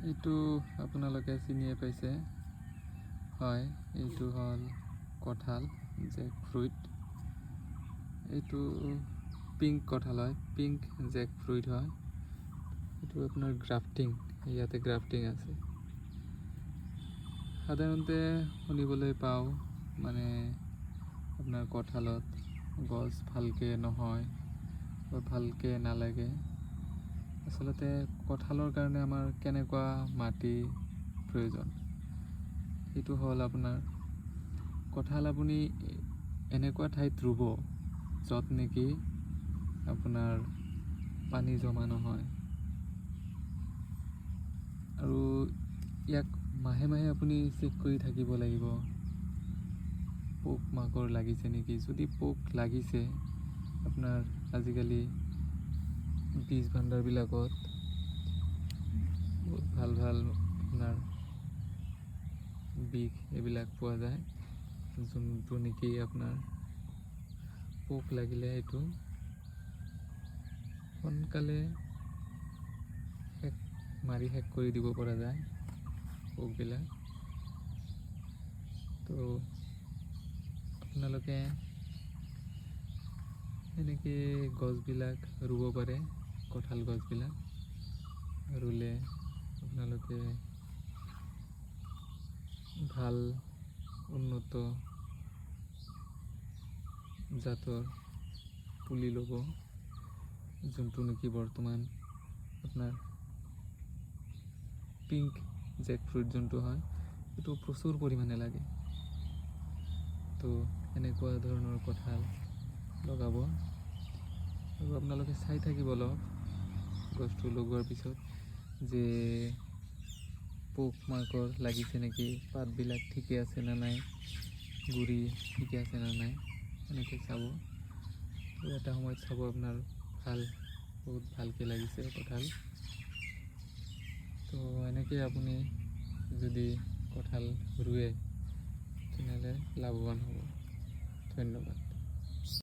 এইটো আপোনালোকে চিনিয়ে পাইছে, হয় এইটো হ'ল কঁঠাল জেক ফ্ৰুইট। এইটো পিংক কঁঠাল হয়, পিংক জেক ফ্ৰুইট হয়। এইটো আপোনাৰ গ্ৰাফটিং, ইয়াতে গ্ৰাফটিং আছে। সাধাৰণতে শুনিবলৈ পাওঁ মানে আপোনাৰ কঁঠালত গছ ভালকৈ নহয় বা ভালকৈ নালাগে। আচলতে কঁঠালৰ কাৰণে আমাৰ কেনেকুৱা মাটি প্ৰয়োজন, সেইটো হ'ল আপোনাৰ কঁঠাল আপুনি এনেকুৱা ঠাইত ৰুব য'ত নেকি আপোনাৰ পানী জমা নহয়, আৰু ইয়াক মাহে মাহে আপুনি চেক কৰি থাকিব লাগিব পোক মাকড় লাগিছে নেকি। যদি পোক লাগিছে, আপোনাৰ আজিকালি বীজ ভাণ্ডাৰবিলাকত বহুত ভাল ভাল আপোনাৰ বিষ এইবিলাক পোৱা যায়, যোনটো নেকি আপোনাৰ পোক লাগিলে এইটো সোনকালে মাৰি শেষ কৰি দিব পৰা যায় পোকবিলাক। তো আপোনালোকে এনেকৈ গছবিলাক ৰুব পাৰে, কঁঠাল গছবিলাক ৰুলে আপোনালোকে ভাল উন্নত জাতৰ পুলি ল'ব, যোনটো নেকি বৰ্তমান আপোনাৰ পিংক জেক ফ্ৰুইট যোনটো হয়, সেইটো প্ৰচুৰ পৰিমাণে লাগে। তো এনেকুৱা ধৰণৰ কঁঠাল লগাব, আৰু আপোনালোকে চাই থাকিব অলপ গছটো লগোৱাৰ পিছত যে পোক মাকড় লাগিছে নেকি, পাতবিলাক ঠিকে আছে নে নাই, গুৰি ঠিকে আছে নে নাই, এনেকৈ চাব। তো এটা সময়ত চাব আপোনাৰ বহুত ভালকৈ লাগিছে কঁঠাল। তো এনেকৈ আপুনি যদি কঁঠাল ৰুৱে তেনেহ'লে লাভৱান হ'ব। ধন্যবাদ।